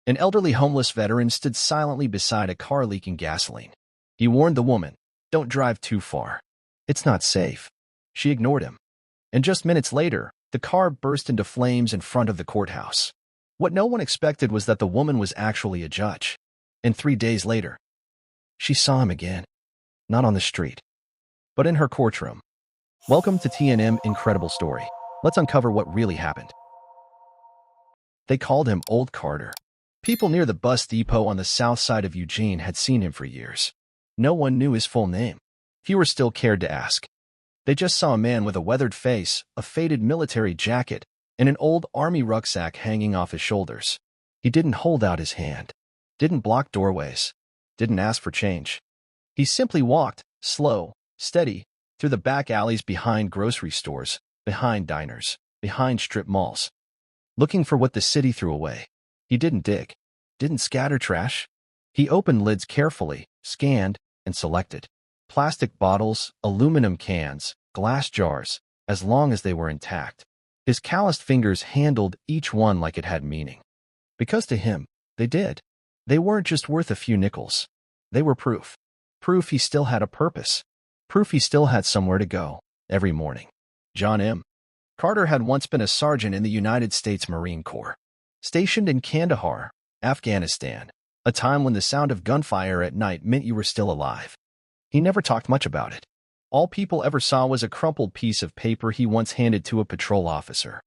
An elderly homeless veteran stood silently beside a car leaking gasoline. He warned the woman, "Don't drive too far. It's not safe." She ignored him. And just minutes later, the car burst into flames in front of the courthouse. What no one expected was that the woman was actually a judge. And 3 days later, she saw him again. Not on the street, but in her courtroom. Welcome to TNM Incredible Story. Let's uncover what really happened. They called him Old Carter. People near the bus depot on the south side of Eugene had seen him for years. No one knew his full name. Fewer still cared to ask. They just saw a man with a weathered face, a faded military jacket, and an old army rucksack hanging off his shoulders. He didn't hold out his hand, didn't block doorways, didn't ask for change. He simply walked, slow, steady, through the back alleys behind grocery stores, behind diners, behind strip malls, looking for what the city threw away. He didn't dig, didn't scatter trash. He opened lids carefully, scanned, and selected. Plastic bottles, aluminum cans, glass jars, as long as they were intact. His calloused fingers handled each one like it had meaning. Because to him, they did. They weren't just worth a few nickels. They were proof. Proof he still had a purpose. Proof he still had somewhere to go, every morning. John M. Carter had once been a sergeant in the United States Marine Corps, stationed in Kandahar, Afghanistan, a time when the sound of gunfire at night meant you were still alive. He never talked much about it. All people ever saw was a crumpled piece of paper he once handed to a patrol officer.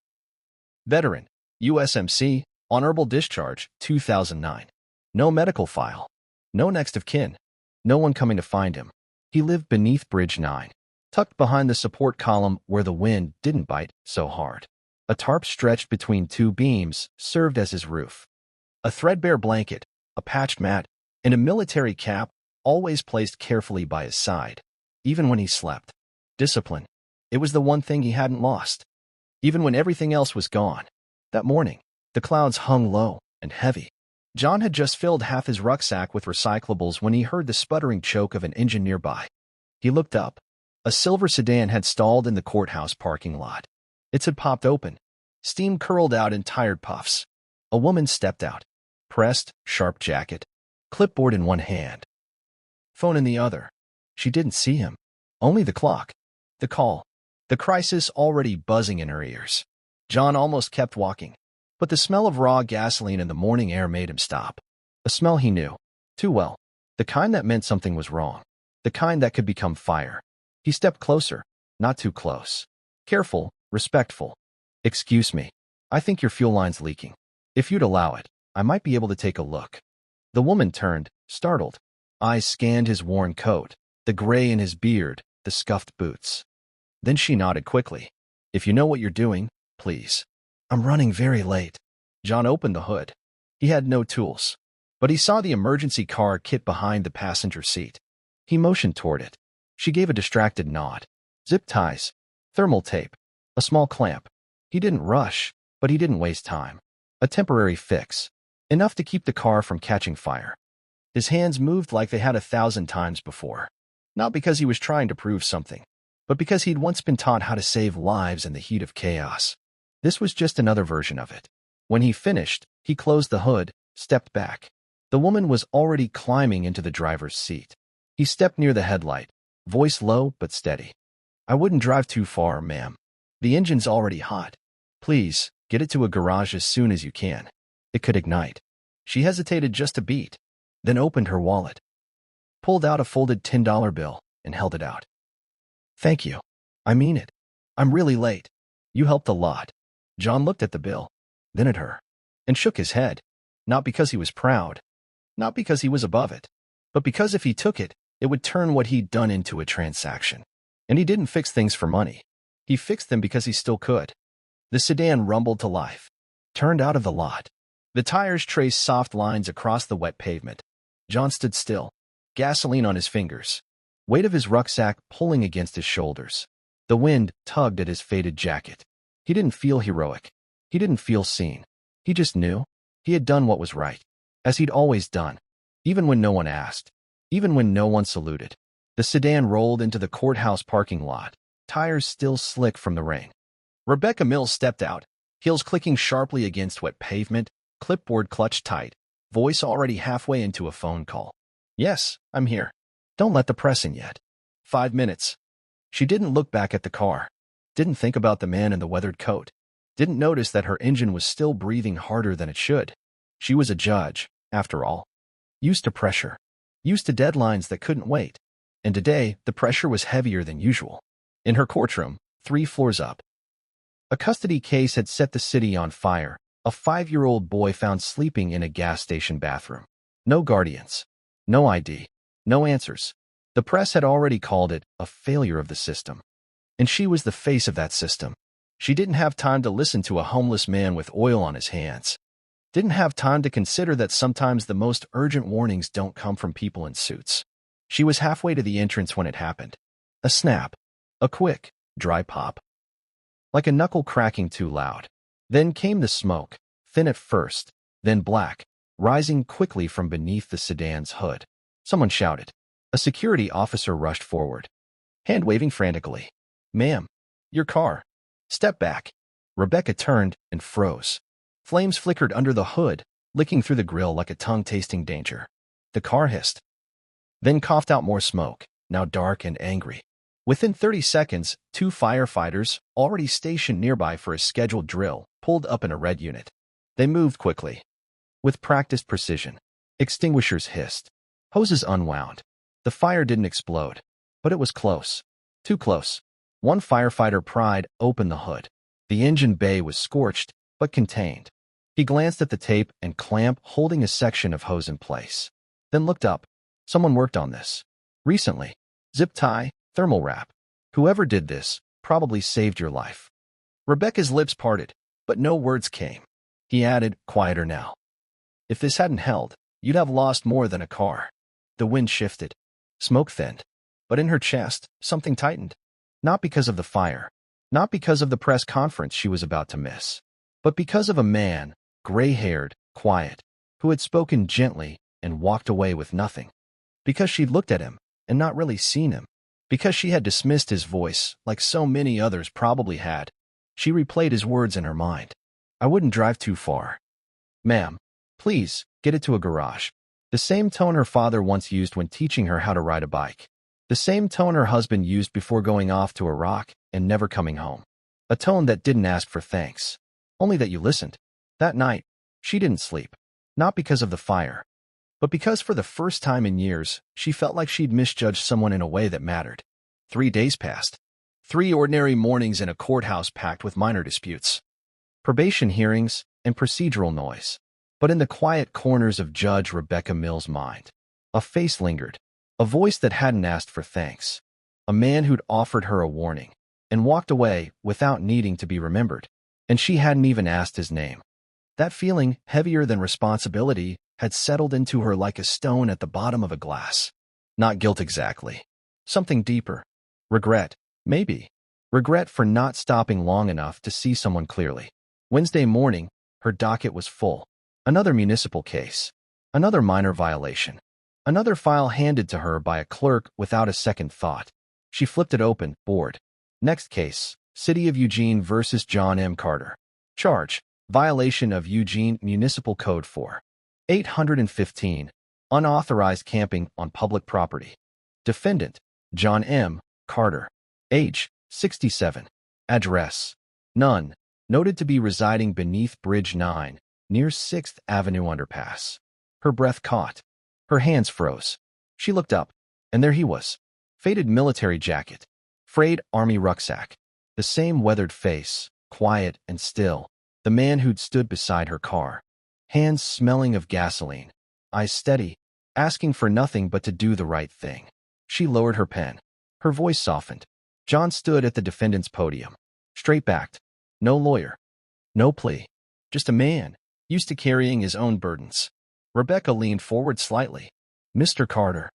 Veteran, USMC, Honorable Discharge, 2009. No medical file. No next of kin. No one coming to find him. He lived beneath Bridge 9, tucked behind the support column where the wind didn't bite so hard. A tarp stretched between two beams served as his roof. A threadbare blanket, a patched mat, and a military cap always placed carefully by his side, even when he slept. Discipline. It was the one thing he hadn't lost. Even when everything else was gone. That morning, the clouds hung low and heavy. John had just filled half his rucksack with recyclables when he heard the sputtering choke of an engine nearby. He looked up. A silver sedan had stalled in the courthouse parking lot. It had popped open. Steam curled out in tired puffs. A woman stepped out. Pressed, sharp jacket. Clipboard in one hand. Phone in the other. She didn't see him. Only the clock. The call. The crisis already buzzing in her ears. John almost kept walking. But the smell of raw gasoline in the morning air made him stop. A smell he knew. Too well. The kind that meant something was wrong. The kind that could become fire. He stepped closer. Not too close. Careful, respectful. "Excuse me. I think your fuel line's leaking. If you'd allow it, I might be able to take a look." The woman turned, startled. Eyes scanned his worn coat, the gray in his beard, the scuffed boots. Then she nodded quickly. "If you know what you're doing, please." "I'm running very late." John opened the hood. He had no tools, but he saw the emergency car kit behind the passenger seat. He motioned toward it. She gave a distracted nod. Zip ties, thermal tape, a small clamp. He didn't rush, but he didn't waste time. A temporary fix, enough to keep the car from catching fire. His hands moved like they had 1,000 times before. Not because he was trying to prove something, but because he'd once been taught how to save lives in the heat of chaos. This was just another version of it. When he finished, he closed the hood, stepped back. The woman was already climbing into the driver's seat. He stepped near the headlight, voice low but steady. "I wouldn't drive too far, ma'am. The engine's already hot. Please, get it to a garage as soon as you can. It could ignite." She hesitated just a beat, then opened her wallet, pulled out a folded $10 bill, and held it out. "Thank you. I mean it. I'm really late. You helped a lot." John looked at the bill, then at her, and shook his head. Not because he was proud, not because he was above it, but because if he took it, it would turn what he'd done into a transaction. And he didn't fix things for money. He fixed them because he still could. The sedan rumbled to life, turned out of the lot. The tires traced soft lines across the wet pavement. John stood still, gasoline on his fingers, weight of his rucksack pulling against his shoulders. The wind tugged at his faded jacket. He didn't feel heroic. He didn't feel seen. He just knew. He had done what was right, as he'd always done, even when no one asked, even when no one saluted. The sedan rolled into the courthouse parking lot, tires still slick from the rain. Rebecca Mills stepped out, heels clicking sharply against wet pavement, clipboard clutched tight, voice already halfway into a phone call. Yes, I'm here. Don't let the press in yet. 5 minutes. She didn't look back at the car. Didn't think about the man in the weathered coat. Didn't notice that her engine was still breathing harder than it should. She was a judge, after all. Used to pressure. Used to deadlines that couldn't wait. And today, the pressure was heavier than usual. In her courtroom, 3 floors up. A custody case had set the city on fire. A 5-year-old boy found sleeping in a gas station bathroom. No guardians. No ID. No answers. The press had already called it a failure of the system. And she was the face of that system. She didn't have time to listen to a homeless man with oil on his hands. Didn't have time to consider that sometimes the most urgent warnings don't come from people in suits. She was halfway to the entrance when it happened. A snap. A quick, dry pop. Like a knuckle cracking too loud. Then came the smoke, thin at first, then black, rising quickly from beneath the sedan's hood. Someone shouted. A security officer rushed forward, hand-waving frantically. Ma'am, your car. Step back. Rebecca turned and froze. Flames flickered under the hood, licking through the grill like a tongue tasting danger. The car hissed. Then coughed out more smoke, now dark and angry. Within 30 seconds, 2 firefighters, already stationed nearby for a scheduled drill, pulled up in a red unit. They moved quickly. With practiced precision. Extinguishers hissed. Hoses unwound. The fire didn't explode, but it was close. Too close. One firefighter pried open the hood. The engine bay was scorched, but contained. He glanced at the tape and clamp holding a section of hose in place. Then looked up. Someone worked on this. Recently. Zip tie, thermal wrap. Whoever did this probably saved your life. Rebecca's lips parted, but no words came. He added, quieter now. If this hadn't held, you'd have lost more than a car. The wind shifted. Smoke thinned. But in her chest, something tightened. Not because of the fire. Not because of the press conference she was about to miss. But because of a man, gray-haired, quiet, who had spoken gently and walked away with nothing. Because she'd looked at him and not really seen him. Because she had dismissed his voice, like so many others probably had. She replayed his words in her mind. I wouldn't drive too far. Ma'am, please, get it to a garage. The same tone her father once used when teaching her how to ride a bike. The same tone her husband used before going off to Iraq and never coming home. A tone that didn't ask for thanks. Only that you listened. That night, she didn't sleep. Not because of the fire. But because for the first time in years, she felt like she'd misjudged someone in a way that mattered. 3 days passed. 3 ordinary mornings in a courthouse packed with minor disputes. Probation hearings and procedural noise. But in the quiet corners of Judge Rebecca Mills' mind, a face lingered. A voice that hadn't asked for thanks. A man who'd offered her a warning and walked away without needing to be remembered. And she hadn't even asked his name. That feeling, heavier than responsibility, had settled into her like a stone at the bottom of a glass. Not guilt exactly. Something deeper. Regret, maybe. Regret for not stopping long enough to see someone clearly. Wednesday morning, her docket was full. Another municipal case. Another minor violation. Another file handed to her by a clerk without a second thought. She flipped it open, bored. Next case, City of Eugene versus John M. Carter. Charge, violation of Eugene Municipal Code 4. 815, unauthorized camping on public property. Defendant, John M. Carter. Age, 67. Address, none. Noted to be residing beneath Bridge 9, near 6th Avenue underpass. Her breath caught. Her hands froze. She looked up, and there he was. Faded military jacket. Frayed army rucksack. The same weathered face, quiet and still. The man who'd stood beside her car. Hands smelling of gasoline. Eyes steady, asking for nothing but to do the right thing. She lowered her pen. Her voice softened. John stood at the defendant's podium. Straight-backed. No lawyer. No plea. Just a man, used to carrying his own burdens. Rebecca leaned forward slightly. Mr. Carter.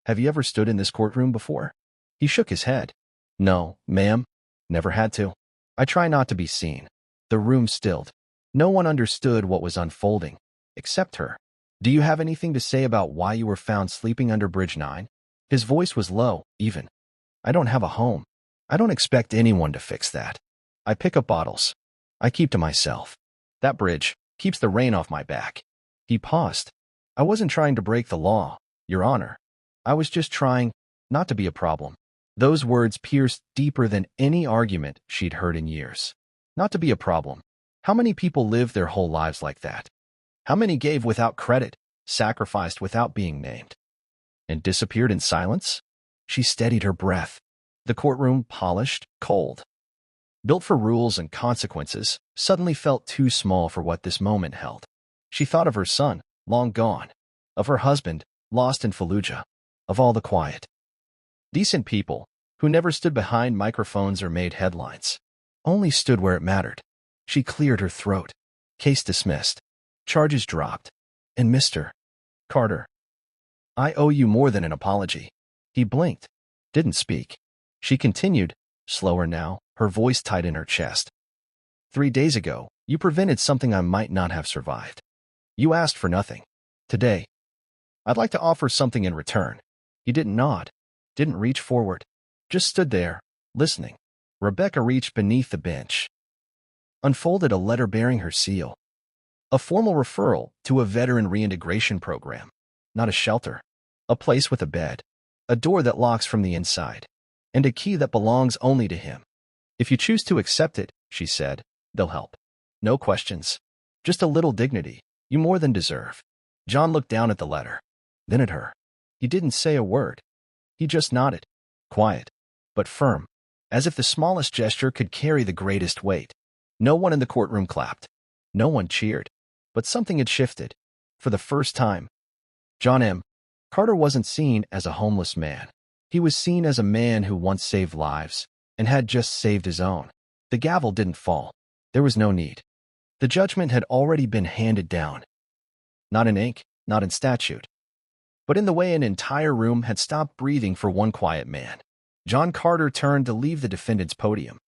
Have you ever stood in this courtroom before? He shook his head. No, ma'am. Never had to. I try not to be seen. The room stilled. No one understood what was unfolding, except her. Do you have anything to say about why you were found sleeping under Bridge 9? His voice was low, even. I don't have a home. I don't expect anyone to fix that. I pick up bottles. I keep to myself. That bridge keeps the rain off my back. He paused. I wasn't trying to break the law, Your Honor. I was just trying not to be a problem. Those words pierced deeper than any argument she'd heard in years. Not to be a problem. How many people live their whole lives like that? How many gave without credit, sacrificed without being named, and disappeared in silence? She steadied her breath. The courtroom, polished, cold, built for rules and consequences, suddenly felt too small for what this moment held. She thought of her son, long gone, of her husband, lost in Fallujah, of all the quiet, decent people who never stood behind microphones or made headlines, only stood where it mattered. She cleared her throat. Case dismissed. Charges dropped. And Mr. Carter, I owe you more than an apology. He blinked, didn't speak. She continued, slower now, her voice tight in her chest. 3 days ago, you prevented something I might not have survived. You asked for nothing. Today, I'd like to offer something in return. He didn't nod, didn't reach forward, just stood there, listening. Rebecca reached beneath the bench, unfolded a letter bearing her seal. A formal referral to a veteran reintegration program, not a shelter, a place with a bed, a door that locks from the inside, and a key that belongs only to him. If you choose to accept it, she said, they'll help. No questions, just a little dignity, you more than deserve. John looked down at the letter, then at her. He didn't say a word. He just nodded, quiet, but firm, as if the smallest gesture could carry the greatest weight. No one in the courtroom clapped. No one cheered. But something had shifted. For the first time, John M. Carter wasn't seen as a homeless man. He was seen as a man who once saved lives and had just saved his own. The gavel didn't fall. There was no need. The judgment had already been handed down. Not in ink, not in statute, but in the way an entire room had stopped breathing for one quiet man. John Carter turned to leave the defendant's podium.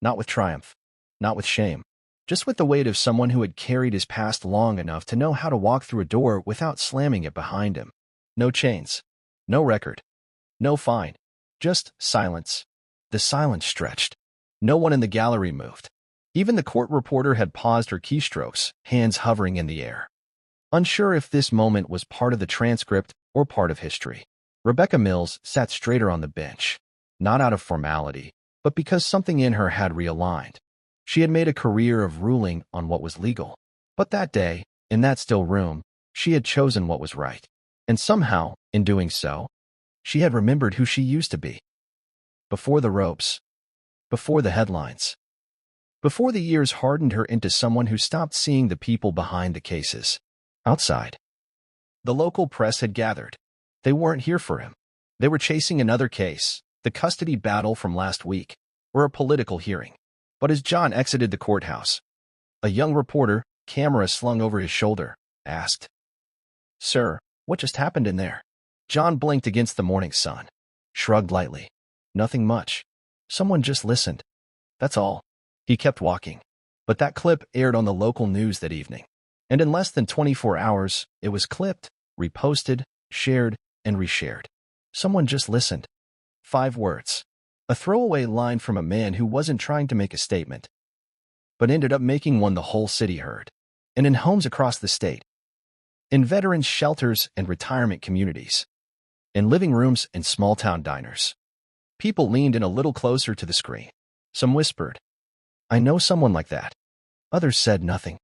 Not with triumph, not with shame, just with the weight of someone who had carried his past long enough to know how to walk through a door without slamming it behind him. No chains, no record, no fine, just silence. The silence stretched. No one in the gallery moved. Even the court reporter had paused her keystrokes, hands hovering in the air, unsure if this moment was part of the transcript or part of history. Rebecca Mills sat straighter on the bench, not out of formality, but because something in her had realigned. She had made a career of ruling on what was legal. But that day, in that still room, she had chosen what was right. And somehow, in doing so, she had remembered who she used to be. Before the ropes, before the headlines, before the years hardened her into someone who stopped seeing the people behind the cases. Outside, the local press had gathered. They weren't here for him. They were chasing another case, the custody battle from last week, or a political hearing. But as John exited the courthouse, a young reporter, camera slung over his shoulder, asked, "Sir, what just happened in there?" John blinked against the morning sun, shrugged lightly. Nothing much. Someone just listened. That's all. He kept walking. But that clip aired on the local news that evening. And in less than 24 hours, it was clipped, reposted, shared, and reshared. Someone just listened. 5 words. A throwaway line from a man who wasn't trying to make a statement, but ended up making one the whole city heard. And in homes across the state, in veterans' shelters and retirement communities, in living rooms and small-town diners, people leaned in a little closer to the screen. Some whispered, "I know someone like that." Others said nothing,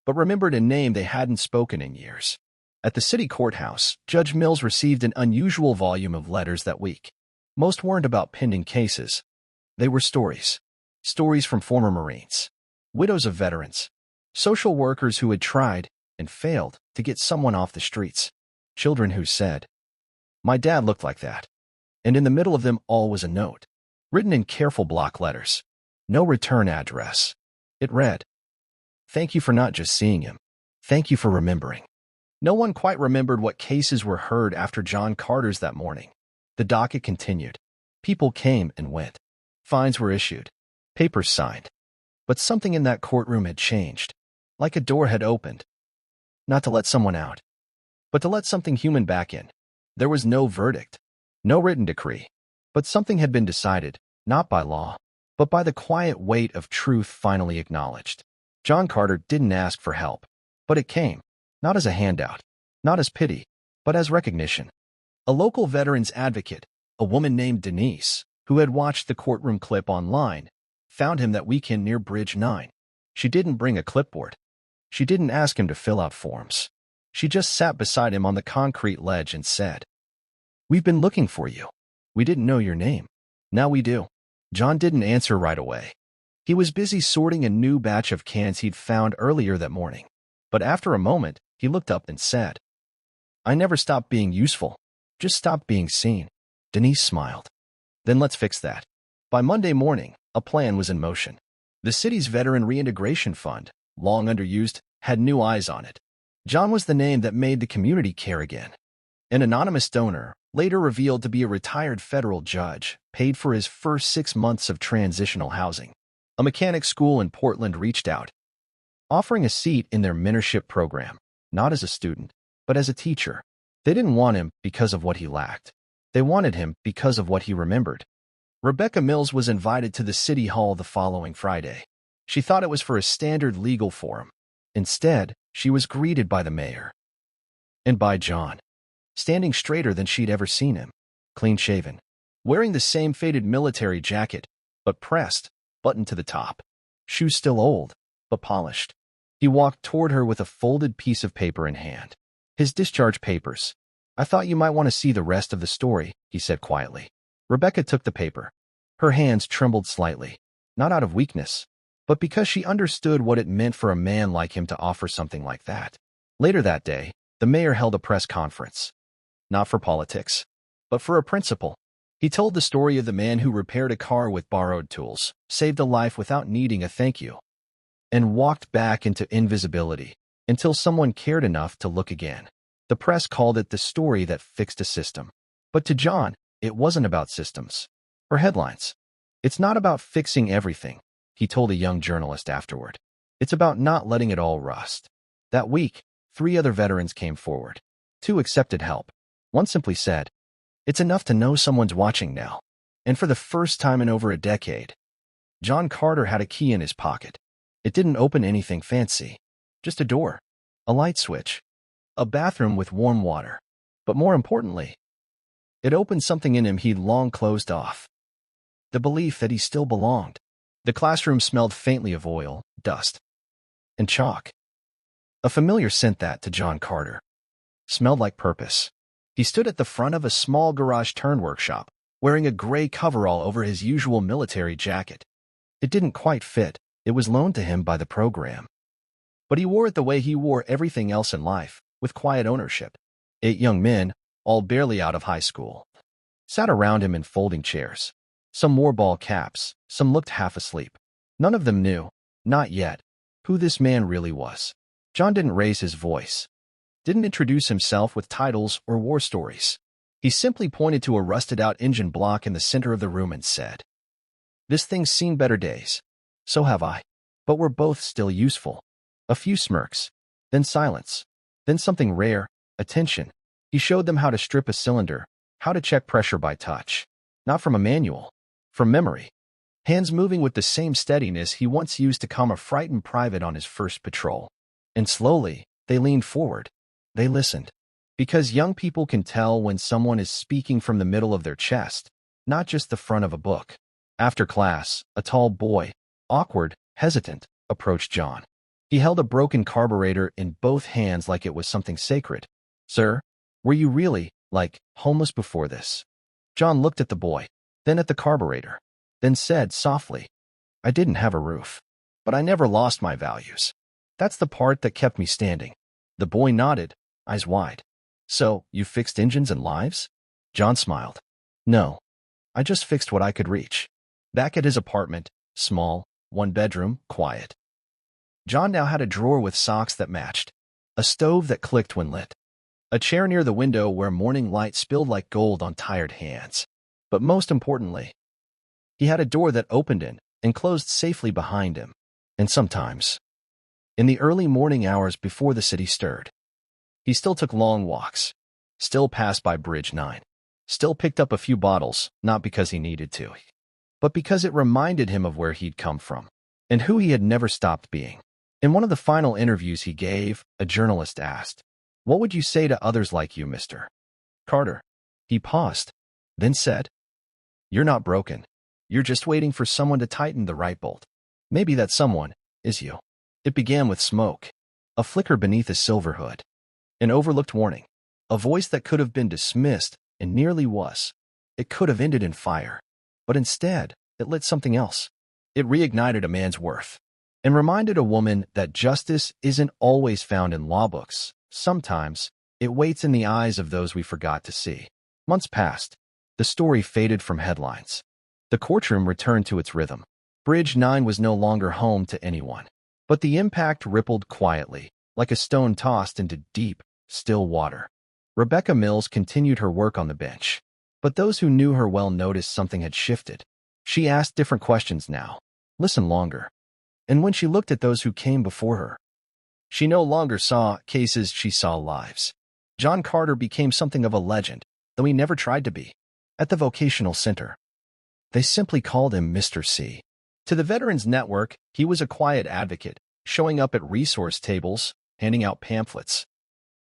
but remembered a name they hadn't spoken in years. At the city courthouse, Judge Mills received an unusual volume of letters that week. Most weren't about pending cases. They were stories. Stories from former Marines, widows of veterans, social workers who had tried and failed to get someone off the streets, children who said, "My dad looked like that." And in the middle of them all was a note, written in careful block letters. No return address. It read, "Thank you for not just seeing him. Thank you for remembering." No one quite remembered what cases were heard after John Carter's that morning. The docket continued. People came and went. Fines were issued. Papers signed. But something in that courtroom had changed. Like a door had opened. Not to let someone out, but to let something human back in. There was no verdict, no written decree, but something had been decided, not by law, but by the quiet weight of truth finally acknowledged. John Carter didn't ask for help, but it came. Not as a handout, not as pity, but as recognition. A local veterans advocate, a woman named Denise, who had watched the courtroom clip online, found him that weekend near Bridge 9. She didn't bring a clipboard. She didn't ask him to fill out forms. She just sat beside him on the concrete ledge and said, "We've been looking for you. We didn't know your name. Now we do." John didn't answer right away. He was busy sorting a new batch of cans he'd found earlier that morning. But after a moment, he looked up and said, "I never stopped being useful. Just stopped being seen." Denise smiled. "Then let's fix that." By Monday morning, a plan was in motion. The city's Veteran Reintegration Fund, long underused, had new eyes on it. John was the name that made the community care again. An anonymous donor, later revealed to be a retired federal judge, paid for his first 6 months of transitional housing. A mechanic school in Portland reached out, offering a seat in their mentorship program, not as a student, but as a teacher. They didn't want him because of what he lacked. They wanted him because of what he remembered. Rebecca Mills was invited to the city hall the following Friday. She thought it was for a standard legal forum. Instead, she was greeted by the mayor. And by John, standing straighter than she'd ever seen him, clean-shaven, wearing the same faded military jacket, but pressed, buttoned to the top. Shoes still old, but polished. He walked toward her with a folded piece of paper in hand. His discharge papers. "I thought you might want to see the rest of the story," he said quietly. Rebecca took the paper. Her hands trembled slightly, not out of weakness, but because she understood what it meant for a man like him to offer something like that. Later that day, the mayor held a press conference. Not for politics, but for a principle. He told the story of the man who repaired a car with borrowed tools, saved a life without needing a thank you, and walked back into invisibility until someone cared enough to look again. The press called it the story that fixed a system. But to John, it wasn't about systems or headlines. "It's not about fixing everything," he told a young journalist afterward. "It's about not letting it all rust." That week, 3 other veterans came forward. 2 accepted help. One simply said, "It's enough to know someone's watching now." And for the first time in over a decade, John Carter had a key in his pocket. It didn't open anything fancy, just a door, a light switch, a bathroom with warm water. But more importantly, it opened something in him he'd long closed off. The belief that he still belonged. The classroom smelled faintly of oil, dust, and chalk. A familiar scent that, to John Carter, smelled like purpose. He stood at the front of a small garage turn workshop, wearing a gray coverall over his usual military jacket. It didn't quite fit. It was loaned to him by the program. But he wore it the way he wore everything else in life, with quiet ownership. 8 young men, all barely out of high school, sat around him in folding chairs. Some wore ball caps, some looked half asleep. None of them knew, not yet, who this man really was. John didn't raise his voice, didn't introduce himself with titles or war stories. He simply pointed to a rusted-out engine block in the center of the room and said, "This thing's seen better days. So have I. But we're both still useful." A few smirks, then silence, then something rare, attention. He showed them how to strip a cylinder, how to check pressure by touch. Not from a manual, from memory. Hands moving with the same steadiness he once used to calm a frightened private on his first patrol. And slowly, they leaned forward. They listened. Because young people can tell when someone is speaking from the middle of their chest, not just the front of a book. After class, a tall boy, awkward, hesitant, approached John. He held a broken carburetor in both hands like it was something sacred. "Sir, were you really, homeless before this?" John looked at the boy, then at the carburetor, then said softly, "I didn't have a roof, but I never lost my values. That's the part that kept me standing." The boy nodded, eyes wide. "So, you fixed engines and lives?" John smiled. "No, I just fixed what I could reach." Back at his apartment, small, 1 bedroom, quiet. John now had a drawer with socks that matched, a stove that clicked when lit, a chair near the window where morning light spilled like gold on tired hands. But most importantly, he had a door that opened in and closed safely behind him. And sometimes, in the early morning hours before the city stirred, he still took long walks, still passed by Bridge 9, still picked up a few bottles, not because he needed to, but because it reminded him of where he'd come from and who he had never stopped being. In one of the final interviews he gave, a journalist asked, "What would you say to others like you, Mr. Carter?" He paused, then said, "You're not broken. You're just waiting for someone to tighten the right bolt. Maybe that someone is you." It began with smoke, a flicker beneath a silver hood, an overlooked warning, a voice that could have been dismissed and nearly was. It could have ended in fire, but instead, it lit something else. It reignited a man's worth and reminded a woman that justice isn't always found in law books. Sometimes, it waits in the eyes of those we forgot to see. Months passed. The story faded from headlines. The courtroom returned to its rhythm. Bridge 9 was no longer home to anyone. But the impact rippled quietly, like a stone tossed into deep, still water. Rebecca Mills continued her work on the bench. But those who knew her well noticed something had shifted. She asked different questions now, listened longer. And when she looked at those who came before her, she no longer saw cases, she saw lives. John Carter became something of a legend, though he never tried to be. At the vocational center, they simply called him Mr. C. To the Veterans Network, he was a quiet advocate, showing up at resource tables, handing out pamphlets,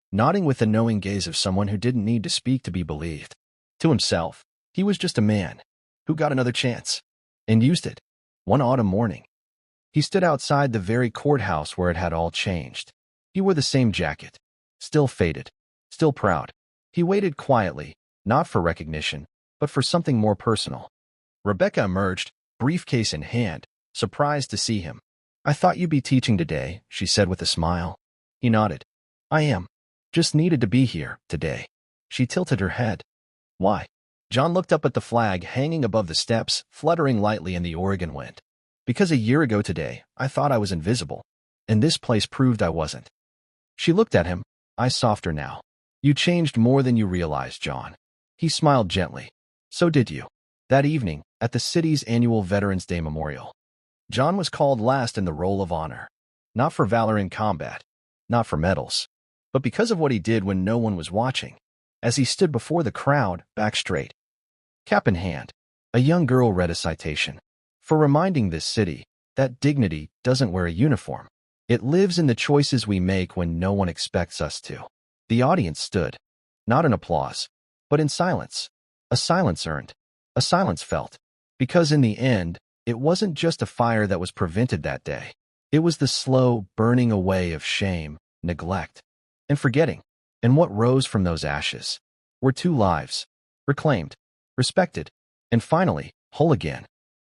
nodding with the knowing gaze of someone who didn't need to speak to be believed. To himself, he was just a man who got another chance and used it. One autumn morning, he stood outside the very courthouse where it had all changed. He wore the same jacket, still faded, still proud. He waited quietly, not for recognition, but for something more personal. Rebecca emerged, briefcase in hand, surprised to see him. "I thought you'd be teaching today," she said with a smile. He nodded. "I am. Just needed to be here today." She tilted her head. "Why?" John looked up at the flag hanging above the steps, fluttering lightly in the Oregon wind. "Because a year ago today, I thought I was invisible, and this place proved I wasn't." She looked at him, eyes softer now. "You changed more than you realized, John." He smiled gently. "So did you." That evening, at the city's annual Veterans Day Memorial, John was called last in the Roll of Honor. Not for valor in combat, not for medals, but because of what he did when no one was watching. As he stood before the crowd, back straight, cap in hand, a young girl read a citation. For reminding this city that dignity doesn't wear a uniform. It lives in the choices we make when no one expects us to. The audience stood, not in applause, but in silence. A silence earned, a silence felt. Because in the end, it wasn't just a fire that was prevented that day. It was the slow burning away of shame, neglect, and forgetting. And what rose from those ashes were two lives, reclaimed, respected, and finally, whole again.